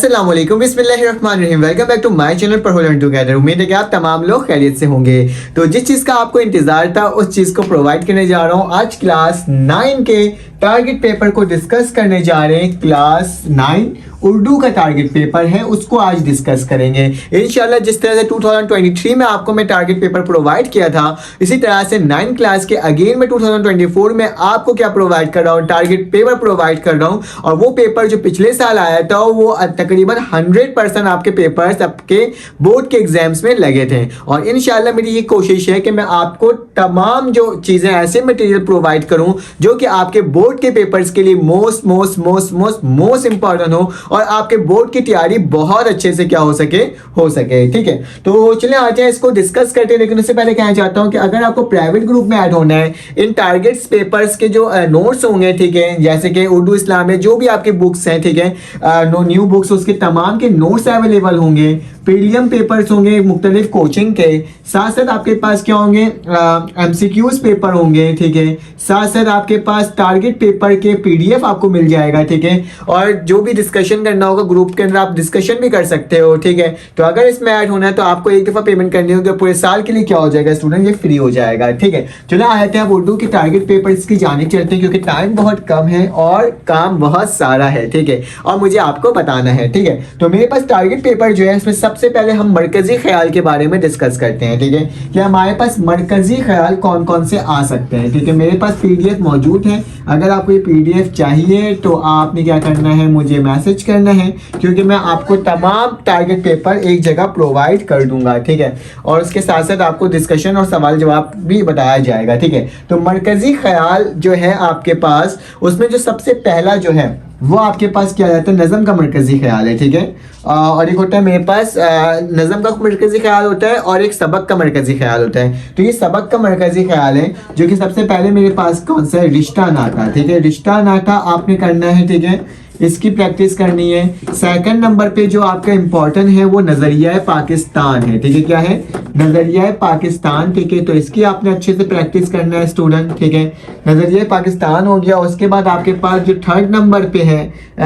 अस्सलाम वालेकुम, बिस्मिल्लाहिर्रहमानिर्रहीम। Welcome back to my channel पर लर्न टुगेदर। उम्मीद है कि आप तमाम लोग खैरियत से होंगे। तो जिस चीज़ का आपको इंतजार था उस चीज़ को प्रोवाइड करने जा रहा हूँ। आज क्लास 9 के टारगेट पेपर को डिस्कस करने जा रहे हैं। क्लास 9 उर्दू का टारगेट पेपर है, उसको आज डिस्कस करेंगे इंशाल्लाह। जिस तरह से 2023 में आपको मैं टारगेट पेपर प्रोवाइड किया था, इसी तरह से 9 क्लास के अगेन में 2024 में आपको क्या प्रोवाइड कर रहा हूँ, टारगेट पेपर प्रोवाइड कर रहा हूँ। और वो पेपर जो पिछले साल आया था वो तकरीबन 100% आपके पेपर्स आपके बोर्ड के एग्जाम्स में लगे थे। और इंशाल्लाह मेरी ये कोशिश है कि मैं आपको तमाम जो चीज़ें ऐसे मटेरियल प्रोवाइड करूँ जो कि आपके बोर्ड के पेपर्स के लिए मोस्ट इंपॉर्टेंट हो और आपके बोर्ड की तैयारी बहुत अच्छे से क्या हो सके। ठीक है, तो चलिए आते हैं, इसको डिस्कस करते हैं। लेकिन उससे पहले कहना चाहता हूं कि अगर आपको प्राइवेट ग्रुप में ऐड होना है, इन टारगेट्स पेपर्स के जो नोट्स होंगे, ठीक है, जैसे कि उर्दू इस्लाम में जो भी आपके बुक्स हैं, ठीक है, न्यू बुक्स, उसके तमाम के नोट्स अवेलेबल होंगे। पीडीएम पेपर्स होंगे मुख्तलिफ कोचिंग के, साथ साथ आपके पास क्या होंगे, एमसीक्यूज पेपर होंगे, ठीक है, साथ साथ आपके पास टारगेट पेपर के पीडीएफ आपको मिल जाएगा, ठीक है। और जो भी डिस्कशन करना होगा ग्रुप के अंदर आप डिस्कशन भी कर सकते हो, ठीक है। तो अगर इसमें ऐड होना है तो आपको एक दफ़ा पेमेंट करनी होगी, पूरे साल के लिए क्या हो जाएगा स्टूडेंट, ये फ्री हो जाएगा, ठीक है। चलो आते हैं, आप उर्दू के टारगेट पेपर्स की जानिब चलते हैं क्योंकि टाइम बहुत कम है और काम बहुत सारा है, ठीक है, और मुझे आपको बताना है, ठीक है। तो मेरे पास टारगेट पेपर जो है इसमें सबसे पहले हम मरकजी ख्याल के बारे में डिस्कस करते हैं, ठीक है, कि हमारे पास मरकजी ख्याल कौन कौन से आ सकते हैं, ठीक है। मेरे पास पीडीएफ मौजूद है, अगर आपको ये पीडीएफ चाहिए तो आपने क्या करना है, मुझे मैसेज करना है क्योंकि मैं आपको तमाम टारगेट पेपर एक जगह प्रोवाइड कर दूंगा, ठीक है। और उसके साथ साथ आपको डिस्कशन और सवाल जवाब भी बताया जाएगा, ठीक है। तो मरकजी ख्याल जो है आपके पास, उसमें जो सबसे पहला जो है वो आपके पास क्या जाता है, नज़म का मरकजी ख्याल है, ठीक है। और एक होता है मेरे पास नज़म का मरकजी ख्याल होता है और एक सबक का मरकजी ख्याल होता है। तो ये सबक का मरकजी ख्याल है जो कि सबसे पहले मेरे पास कौन सा है, रिश्ता नाता, ठीक है। रिश्ता नाता आपने करना है, ठीक है, इसकी प्रैक्टिस करनी है। सेकंड नंबर पे जो आपका इंपॉर्टेंट है वो नजरिया पाकिस्तान है, ठीक है, क्या है, नजरिया पाकिस्तान, ठीक है। तो इसकी आपने अच्छे से प्रैक्टिस करना है स्टूडेंट, ठीक है। नजरिया पाकिस्तान हो गया। उसके बाद आपके पास जो थर्ड नंबर पे है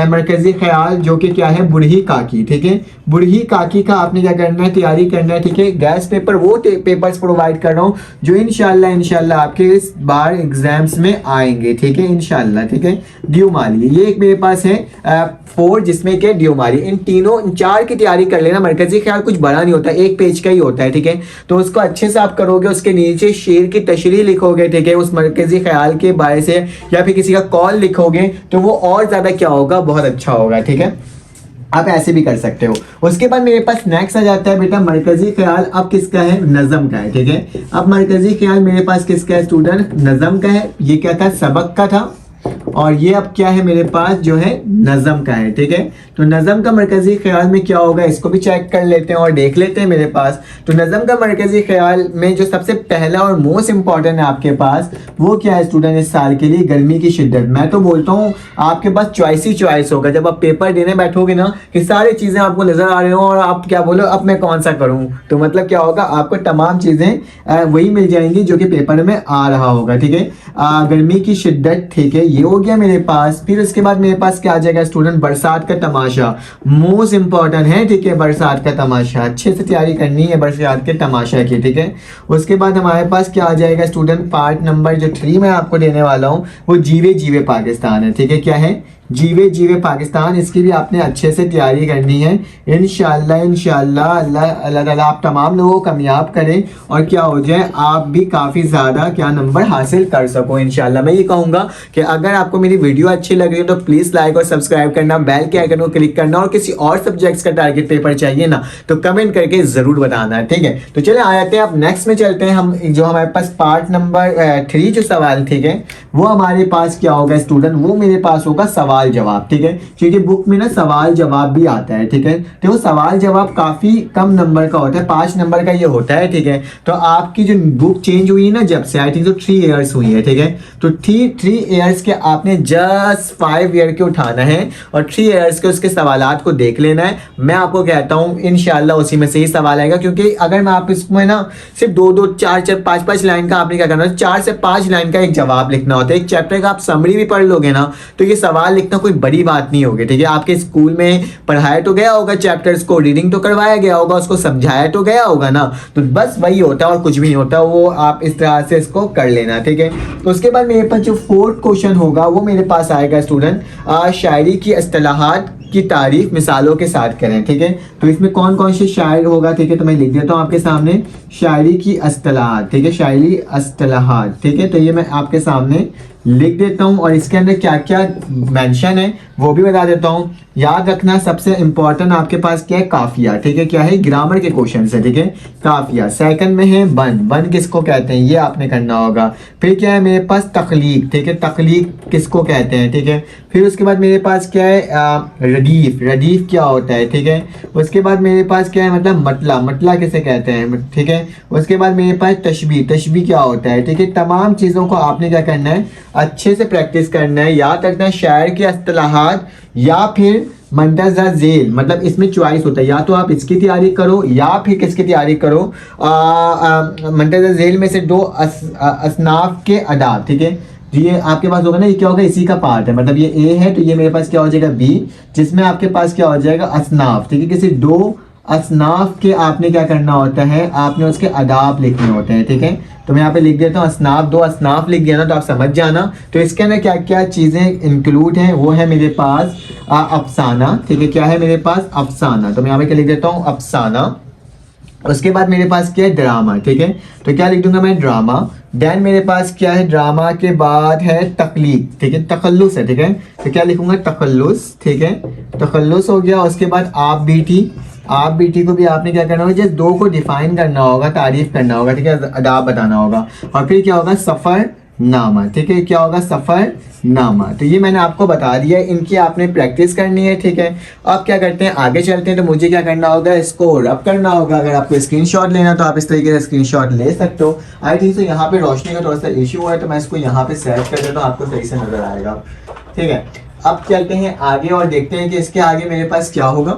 मरकजी ख्याल जो कि क्या है, बुढ़ी काकी, ठीक है। बुढ़ी काकी का आपने क्या करना है, तैयारी करना है, ठीक है। गैस पेपर वो पेपर्स प्रोवाइड कर रहा हूँ जो इंशाल्लाह आपके इस बार एग्जाम्स में आएंगे, ठीक है, इंशाल्लाह, ठीक है। ड्यूमाली ये एक मेरे पास है 4 जिसमें के ड्यूमाली, इन चार की तैयारी कर लेना। मरकजी ख्याल कुछ बड़ा नहीं होता, एक पेज का ही होता है, ठीक है। तो उसको अच्छे से आप करोगे, उसके नीचे शेर की तशरीह लिखोगे, ठीक है, उस मरकजी ख्याल के बारे से, या फिर किसी का कॉल लिखोगे तो वो और ज्यादा क्या होगा, बहुत अच्छा होगा, ठीक है। आप ऐसे भी कर सकते हो। उसके बाद मेरे पास नेक्स्ट आ जाता है बेटा मरकजी ख्याल, अब किसका है, नज़म का है, ठीक है। अब मरकजी ख्याल मेरे पास किसका है स्टूडेंट, नज़म का है। ये क्या था, सबक का था, और ये अब क्या है मेरे पास जो है नज़म का है, ठीक है। तो नज़म का मरकजी ख्याल में क्या होगा, इसको भी चेक कर लेते हैं और देख लेते हैं मेरे पास। तो नज़म का मरकजी ख्याल में जो सबसे पहला और मोस्ट इंपॉर्टेंट है आपके पास वो क्या है स्टूडेंट, इस साल के लिए गर्मी की शिद्दत। मैं तो बोलता हूँ आपके पास चॉइस ही चॉइस होगा जब आप पेपर देने बैठोगे ना, कि सारी चीज़ें आपको नज़र आ रही हो और आप क्या बोलो अब मैं कौन सा करूँ, तो मतलब क्या होगा, आपको तमाम चीज़ें वही मिल जाएंगी जो कि पेपर में आ रहा होगा, ठीक है। गर्मी की शिद्दत, ठीक है, ये हो गया मेरे पास। फिर उसके बाद मेरे पास क्या आ जाएगा स्टूडेंट, बरसात का तमाशा, मोस्ट इंपॉर्टेंट है, ठीक है। बरसात का तमाशा अच्छे से तैयारी करनी है बरसात के तमाशा की, ठीक है। उसके बाद हमारे पास क्या आ जाएगा स्टूडेंट, पार्ट नंबर जो 3 मैं आपको देने वाला हूँ वो जीवे जीवे पाकिस्तान है, ठीक है, क्या है, जीवे जीवे पाकिस्तान। इसकी भी आपने अच्छे से तैयारी करनी है इंशाल्लाह अल्लाह ताला आप तमाम लोगों को कामयाब करें और क्या हो जाए, आप भी काफ़ी ज़्यादा क्या नंबर हासिल कर सको इंशाल्लाह। मैं ये कहूँगा कि अगर आपको मेरी वीडियो अच्छी लग रही है तो प्लीज़ लाइक और सब्सक्राइब करना, बेल के आइकन को क्लिक करना, और किसी और सब्जेक्ट्स का टारगेट पेपर चाहिए ना तो कमेंट करके ज़रूर बताना, ठीक है। तो चले आते हैं, आप नेक्स्ट में चलते हैं। हम जो हमारे पास पार्ट नंबर 3 जो सवाल, ठीक है, वो हमारे पास क्या होगा स्टूडेंट, वो मेरे पास होगा सवाल जवाब, ठीक है, क्योंकि बुक में ना सवाल जवाब भी आता है, ठीक है। तो वो सवाल जवाब काफी कम नंबर का होता है, 5 नंबर का ये होता है, ठीक है। तो आपकी जो बुक चेंज हुई ना जब से, आई थिंक तो 3 ईयर्स हुई है, ठीक है। तो 3 ईयर्स के आपने जस्ट 5 ईयर के उठाना है और 3 ईयर्स के उसके सवालात को देख लेना है। मैं आपको कहता हूँ इंशाल्लाह उसी में से ही सवाल आएगा, क्योंकि अगर मैं आप इसमें ना सिर्फ 2-2, 4-4, 5-5 लाइन का आपने क्या करना है, 4 से 5 लाइन का एक जवाब लिखना होता है। एक चैप्टर का आप समरी भी पढ़ लोगे ना तो ये सवाल इतना कोई बड़ी बात नहीं होगी, ठीक है। आपके स्कूल में पढ़ाया तो गया होगा चैप्टर्स को, रीडिंग तो करवाया गया होगा, उसको समझाया तो गया होगा ना, तो बस वही होता है और कुछ भी नहीं होता। वो आप इस तरह से इसको कर लेना, ठीक है। तो उसके बाद मेरे पास जो फोर्थ क्वेश्चन होगा वो मेरे पास आएगा स्टूडेंट, शायरी की इस्तिलाहात की तारीफ मिसालों के साथ करें, ठीक है। तो इसमें कौन कौन से शायर होगा, ठीक है, तो मैं लिख देता हूँ आपके सामने शायरी की इस्तिलाहात, ठीक है, शायरी इस्तिलाहात, ठीक है। तो ये मैं आपके सामने लिख देता हूँ और इसके अंदर क्या क्या मेंशन है वो भी बता देता हूँ। याद रखना सबसे इंपॉर्टेंट आपके पास क्या है, काफिया, ठीक है, क्या है, ग्रामर के क्वेश्चन है, ठीक है, काफिया। सेकंड में है बन, बन किसको कहते हैं ये आपने करना होगा। फिर क्या है मेरे पास तख्लीक, ठीक है, तख्लीक किसको कहते हैं, ठीक है। फिर उसके बाद मेरे पास क्या है रदीफ, रदीफ क्या होता है, ठीक है। उसके बाद मेरे पास क्या है मतलब मतला, मतला किसे कहते हैं, ठीक है। उसके बाद मेरे पास तशबी, तशबी क्या होता है, ठीक है। तमाम चीज़ों को आपने क्या करना है, अच्छे से प्रैक्टिस करना है। याद रखना है शायर की इस्तिलाहात या फिर मंतज़ा झेल, मतलब इसमें चॉइस होता है, या तो आप इसकी तैयारी करो या फिर किसकी तैयारी करो, मंतज़ा झेल में से दो असनाफ के अदाब, ठीक है। ये आपके पास होगा ना, ये क्या होगा, इसी का पार्ट है, मतलब ये ए है तो ये मेरे पास क्या हो जाएगा बी, जिसमें आपके पास क्या हो जाएगा असनाफ, ठीक है। किसी दो असनाफ के आपने क्या करना होता है, आपने उसके अदाब लिखने होते हैं, ठीक है। तो मैं यहाँ पे लिख देता हूँ असनाफ, दो असनाफ लिख दिया ना तो आप समझ जाना। तो इसके अंदर क्या क्या चीज़ें इंक्लूड हैं, वो है मेरे पास अफसाना, ठीक है, क्या है मेरे पास अफसाना। तो मैं यहाँ पे क्या लिख देता हूँ अफसाना। उसके बाद मेरे पास क्या है ड्रामा, ठीक है, तो क्या लिख दूंगा मैं ड्रामा। देन मेरे पास क्या है ड्रामा के बाद है तकलीफ, ठीक है, तखल्लुस है, ठीक है, तो क्या लिखूंगा तखल्लुस, ठीक है, तखल्लुस हो गया। उसके बाद आप बीटी, आप बीटी को भी आपने क्या करना होगा, जस्ट दो को डिफाइन करना होगा, तारीफ करना होगा, ठीक है, अदाब बताना होगा। और फिर क्या होगा सफ़र नामा, ठीक है, क्या होगा सफ़र नामा। तो ये मैंने आपको बता दिया, इनकी आपने प्रैक्टिस करनी है, ठीक है। अब क्या करते हैं आगे चलते हैं, तो मुझे क्या करना होगा, इसको रब करना होगा। अगर आपको स्क्रीनशॉट लेना तो आप इस तरीके से स्क्रीनशॉट ले सकते हो। आई थिंक तो यहाँ पे रोशनी का थोड़ा सा इशू है, तो मैं इसको यहाँ पे सेट कर देता हूँ, आपको सही से नजर आएगा, ठीक है। अब चलते हैं आगे और देखते हैं कि इसके आगे मेरे पास क्या होगा।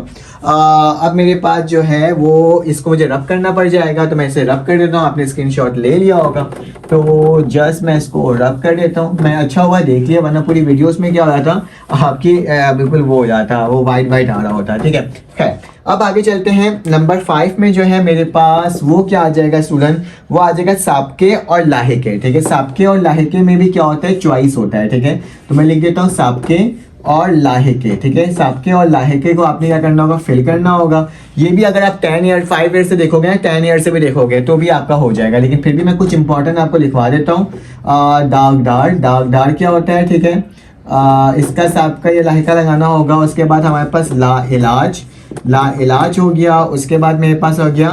अब मेरे पास जो है वो इसको मुझे रब करना पड़ जाएगा, तो मैं इसे रब कर देता हूँ। आपने स्क्रीनशॉट ले लिया होगा तो जस्ट मैं इसको रब कर देता हूँ। मैं अच्छा हुआ देख लिया, वरना पूरी वीडियोस में क्या हो रहा था आपकी बिल्कुल वो हो जाता, वो वाइट वाइट आ रहा होता, ठीक है। खैर अब आगे चलते हैं। नंबर 5 में जो है मेरे पास वो क्या आ जाएगा स्टूडेंट, वो आ जाएगा साबके और लाहिके, ठीक है। साबके और लाहिके में भी क्या होता है, चॉइस होता है, ठीक है। तो मैं लिख देता हूँ साबके और लाहिके, ठीक है। साबके और लाहिके को आपने क्या करना होगा, फिल करना होगा। ये भी अगर आप 10 ईयर 5 ईयर से देखोगे ना, 10 ईयर से भी देखोगे तो भी आपका हो जाएगा, लेकिन फिर भी मैं कुछ इंपॉर्टेंट आपको लिखवा देता हूँ। दागदार, दागदार क्या होता है, ठीक है, इसका साबका या लाहिका लगाना होगा। उसके बाद हमारे पास ला इलाज, ला इलाज हो गया। उसके बाद मेरे पास हो गया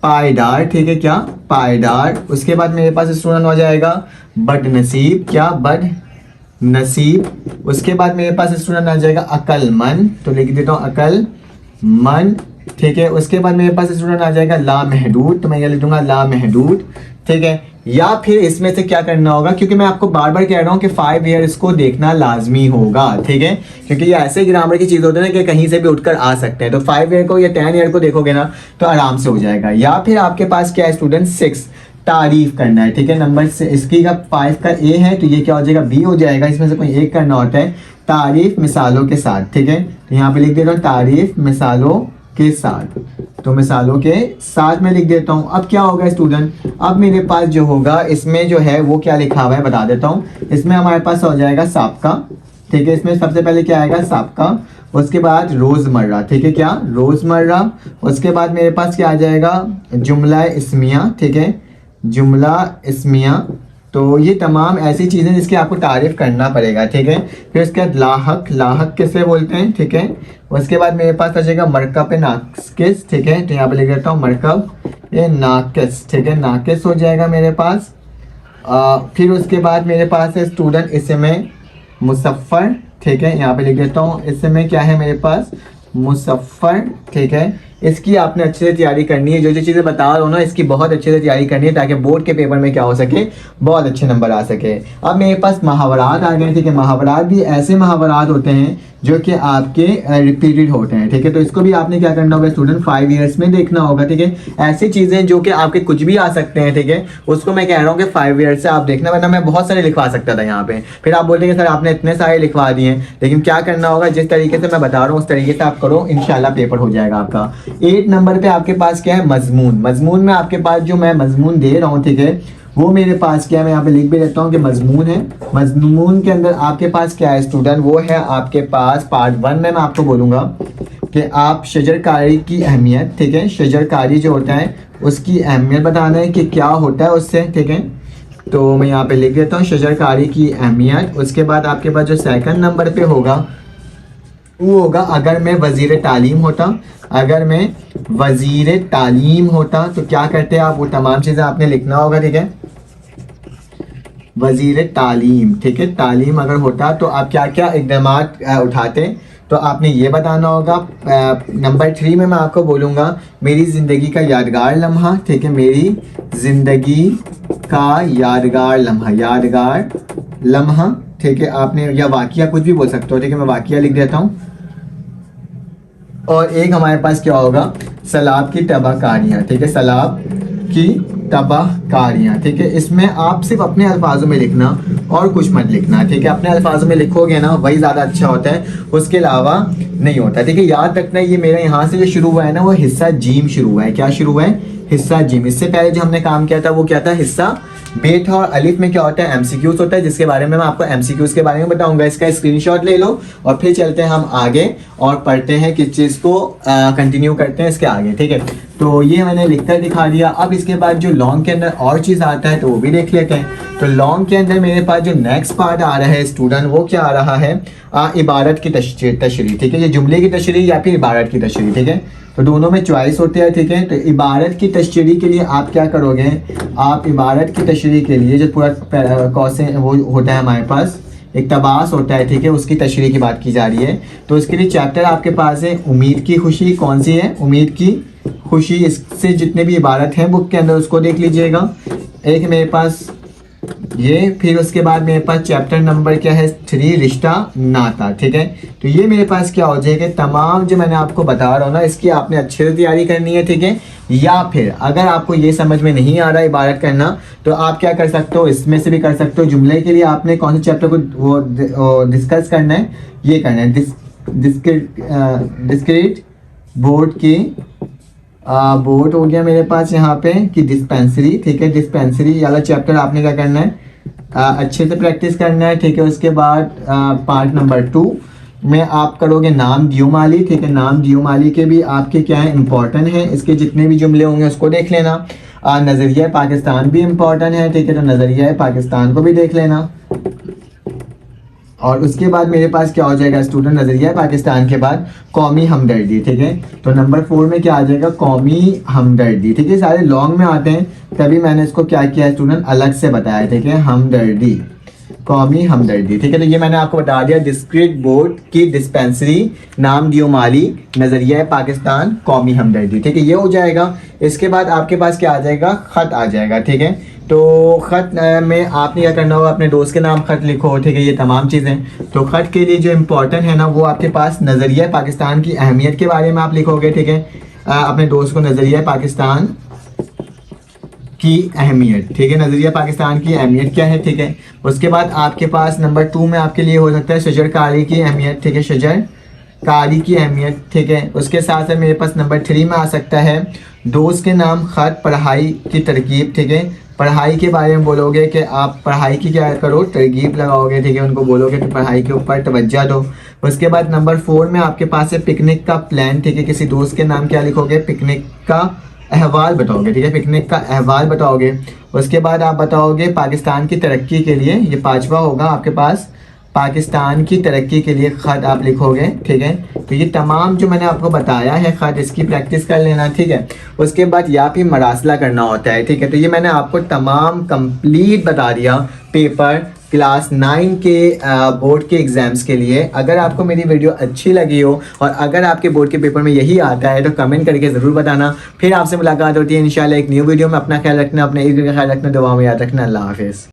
पायदार, ठीक है, क्या पायदार। उसके बाद मेरे पास स्टूडेंट हो जाएगा बदनसीब, क्या बद नसीब। उसके बाद मेरे पास स्टूडेंट आ जाएगा अकलमंद, तो लिख देता हूँ अकलमंद, ठीक है। उसके बाद मेरे पास स्टूडेंट आ जाएगा लामहदूद, तो मैं ये लिख दूंगा लामहदूद, ठीक है। या फिर इसमें से क्या करना होगा, क्योंकि मैं आपको बार बार कह रहा हूँ कि 5 ईयर इसको देखना लाजमी होगा, ठीक है, क्योंकि ये ऐसे ग्रामर की चीज़ होती है ना कि कहीं से भी उठकर आ सकते हैं। तो 5 ईयर को या 10 ईयर को देखोगे ना तो आराम से हो जाएगा। या फिर आपके पास क्या है स्टूडेंट 6 तारीफ करना है, ठीक है। नंबर से इसकी का 5 का ए है तो ये क्या हो जाएगा बी हो जाएगा। इसमें से कोई एक करना होता है तारीफ मिसालों के साथ, ठीक है। तो यहाँ पे लिख देता हूँ तारीफ मिसालों के साथ, तो मिसालों के साथ में लिख देता हूँ। अब क्या होगा स्टूडेंट, अब मेरे पास जो होगा इसमें जो है वो क्या लिखा हुआ है बता देता हूँ। इसमें हमारे पास हो जाएगा साबका, ठीक है। इसमें सबसे पहले क्या आएगा साबका, उसके बाद रोज़मर्रा, ठीक है, क्या रोज़मर्रा। उसके बाद मेरे पास क्या आ जाएगा जुमला इस्मिया, ठीक है, जुमला इस्मिया। तो ये तमाम ऐसी चीज़ें जिसकी आपको तारीफ करना पड़ेगा, ठीक है। फिर उसके बाद लाहक, लाहक किसे बोलते हैं, ठीक है। उसके बाद मेरे पास आ जाएगा मरकब नाकिस, ठीक है, तो यहाँ पे लिख देता हूँ मरकब ए नाकिस, ठीक है, नाकिस हो जाएगा मेरे पास। फिर उसके बाद मेरे पास है स्टूडेंट इसमें मुसफ़र, ठीक है, यहाँ पे लिख देता हूँ इसमें क्या है मेरे पास मुसफ़र, ठीक है। इसकी आपने अच्छे से तैयारी करनी है, जो जो चीज़ें बता रहा हूँ ना इसकी बहुत अच्छे से तैयारी करनी है ताकि बोर्ड के पेपर में क्या हो सके, बहुत अच्छे नंबर आ सके। अब मेरे पास मुहावरात आ गए, ठीक है। मुहावरात भी ऐसे मुहावरात होते हैं जो कि आपके रिपीटेड होते हैं, ठीक है। तो इसको भी आपने क्या करना होगा स्टूडेंट 5 ईयर्स में देखना होगा, ठीक है। ऐसी चीज़ें जो कि आपके कुछ भी आ सकते हैं, ठीक है, उसको मैं कह रहा हूँ कि 5 ईयर्स से आप देखना, वरना मैं बहुत सारे लिखवा सकता था यहाँ पे, फिर आप बोलेंगे सर आपने इतने सारे लिखवा दिए। लेकिन क्या करना होगा, जिस तरीके से मैं बता रहा हूँ उस तरीके से आप करो, इंशाल्लाह पेपर हो जाएगा आपका। 8 नंबर पे आपके पास क्या है, मजमून। मजमून में आपके पास जो मैं मजमून दे रहा हूँ, ठीक है, वो मेरे पास क्या है, मैं यहाँ पे लिख भी देता हूँ कि मजमून है। मजमून के अंदर आपके पास क्या है स्टूडेंट, वो है आपके पास पार्ट 1 में मैं आपको बोलूँगा कि आप शजरकारी की अहमियत, ठीक है, शजरकारी जो होता है उसकी अहमियत बताना है कि क्या होता है उससे, ठीक है। तो मैं यहाँ पे लिख देता हूँ शजरकारी की अहमियत। उसके बाद आपके पास जो सेकंड नंबर पे होगा वो होगा, अगर मैं वज़ीर तालीम होता, अगर मैं वज़ीर तालीम होता तो क्या करते आप, वो तमाम चीज़ें आपने लिखना होगा, ठीक है। वज़ीर तालीम, ठीक है, तालीम अगर होता तो आप क्या क्या इक़दाम उठाते, तो आपने ये बताना होगा। नंबर 3 में मैं आपको बोलूँगा मेरी ज़िंदगी का यादगार लम्हा, ठीक है, मेरी ज़िंदगी का यादगार लम्हा, यादगार लम्हा, ठीक है। आपने या वाक़या कुछ भी बोल सकते हो, ठीक है, मैं वाक़या लिख देता हूँ। और एक हमारे पास क्या होगा, सैलाब की तबाहकारियाँ, ठीक है, सैलाब की तबाहकारियाँ, ठीक है। इसमें आप सिर्फ अपने अल्फाजों में लिखना और कुछ मत लिखना, ठीक है। अपने अल्फाजों में लिखोगे ना वही ज़्यादा अच्छा होता है, उसके अलावा नहीं होता, ठीक है। याद रखना ये मेरा यहाँ से जो शुरू हुआ है ना वो हिस्सा जीम शुरू हुआ है। क्या शुरू हुआ है, हिस्सा जीम। इससे पहले जो हमने काम किया था वो क्या था, हिस्सा बे था। और अलिफ में क्या होता है, एमसीक्यूज होता है, जिसके बारे में मैं आपको एमसीक्यूज के बारे में बताऊंगा। इसका स्क्रीनशॉट ले लो और फिर चलते हैं हम आगे और पढ़ते हैं किस चीज़ को कंटिन्यू करते हैं इसके आगे, ठीक है। तो ये मैंने लिखकर दिखा दिया। अब इसके बाद जो लॉन्ग के अंदर और चीज़ आता है तो वो भी देख लेते हैं। तो लॉन्ग के अंदर मेरे पास जो नेक्स्ट पार्ट आ रहा है स्टूडेंट, वो क्या आ रहा है, इबारत की तशरीह, ठीक है। ये जुमले की तशरीह या फिर इबारत की तशरीह, ठीक है। तो दोनों में चॉइस होते हैं, ठीक है। तो इबारत की तशरीह के लिए आप क्या करोगे, आप इबारत की तशरीह के लिए जो पूरा कौसे वो होता है हमारे पास, इक़्तिबास होता है, ठीक है, उसकी तशरीह की बात की जा रही है। तो इसके लिए चैप्टर आपके पास है उम्मीद की खुशी। कौन सी है, उम्मीद की खुशी। इससे जितने भी इबारत हैं बुक के अंदर उसको देख लीजिएगा। एक मेरे पास ये, फिर उसके बाद मेरे पास चैप्टर नंबर क्या है 3, रिश्ता नाता, ठीक है। तो ये मेरे पास क्या हो जाएगा, तमाम जो मैंने आपको बता रहा हूँ ना इसकी आपने अच्छे से तैयारी करनी है, ठीक है। या फिर अगर आपको ये समझ में नहीं आ रहा इबारत करना तो आप क्या कर सकते हो, इसमें से भी कर सकते हो। जुमले के लिए आपने कौन से चैप्टर को वो डिस्कस करना है, ये करना है डिस्क्रीट बोर्ड की बोर्ड हो गया मेरे पास यहाँ पे कि डिस्पेंसरी, ठीक है। डिस्पेंसरी वाला चैप्टर आपने क्या करना है, अच्छे से प्रैक्टिस करना है, ठीक है। उसके बाद पार्ट नंबर 2 में आप करोगे नाम दियोमाली, ठीक है। नाम दियोमाली के भी आपके क्या है, इंपॉर्टेंट है। इसके जितने भी जुमले होंगे उसको देख लेना। नज़रिया पाकिस्तान भी इम्पॉर्टेंट है, ठीक है। तो नज़रिया पाकिस्तान को भी देख लेना। और उसके बाद मेरे पास क्या हो जाएगा स्टूडेंट, नज़रिया पाकिस्तान के बाद कौमी हमदर्दी, ठीक है। तो नंबर 4 में क्या आ जाएगा, कौमी हमदर्दी, ठीक है। सारे लॉन्ग में आते हैं, तभी मैंने इसको क्या किया स्टूडेंट, अलग से बताया, ठीक है। हमदर्दी, कौमी हमदर्दी, ठीक है। तो ये मैंने आपको बता दिया, डिस्क्रीट बोर्ड की डिस्पेंसरी, नाम दियोमाली, नज़रिया पाकिस्तान, कौमी हमदर्दी, ठीक है। ये हो जाएगा। इसके बाद आपके पास क्या आ जाएगा, ख़त आ जाएगा, ठीक है। तो ख़त में आपने क्या करना होगा, अपने दोस्त के नाम ख़त लिखो, ठीक है। ये तमाम चीज़ें, तो ख़त के लिए जो इम्पोर्टेंट है ना वो आपके पास नज़रिया पाकिस्तान की अहमियत के बारे में आप लिखोगे, ठीक है। अपने दोस्त को नज़रिया पाकिस्तान की अहमियत, ठीक है। नज़रिया पाकिस्तान की अहमियत क्या है, ठीक है। उसके बाद आपके पास नंबर 2 में आपके लिए हो सकता है शजरकारी की अहमियत, ठीक है, शजरकारी की अहमियत, ठीक है। उसके साथ साथ मेरे पास नंबर 3 में आ सकता है दोस्त के नाम, ख़त, पढ़ाई की तरकीब, ठीक है। पढ़ाई के बारे में बोलोगे कि आप पढ़ाई की क्या करो, तरकीब लगाओगे, ठीक है। उनको बोलोगे तो पढ़ाई के ऊपर तवज्जो दो। उसके बाद नंबर 4 में आपके पास है पिकनिक का प्लान, ठीक है। किसी दोस्त के नाम क्या लिखोगे, पिकनिक का अहवाल बताओगे, ठीक है, पिकनिक का अहवाल बताओगे। उसके बाद आप बताओगे पाकिस्तान की तरक्की के लिए, ये 5वां होगा आपके पास, पाकिस्तान की तरक्की के लिए ख़त आप लिखोगे, ठीक है। तो ये तमाम जो मैंने आपको बताया है ख़त, इसकी प्रैक्टिस कर लेना, ठीक है। उसके बाद या फिर मरासला करना होता है, ठीक है। तो ये मैंने आपको तमाम कंप्लीट बता दिया पेपर क्लास 9 के बोर्ड के एग्ज़ाम्स के लिए। अगर आपको मेरी वीडियो अच्छी लगी हो और अगर आपके बोर्ड के पेपर में यही आता है तो कमेंट करके ज़रूर बताना। फिर आपसे मुलाकात होती है इंशाल्लाह एक न्यू वीडियो में। अपना ख्याल रखना, अपने ईद का ख्याल रखना, दुआ में याद रखना। अल्लाह हाफ़िज़।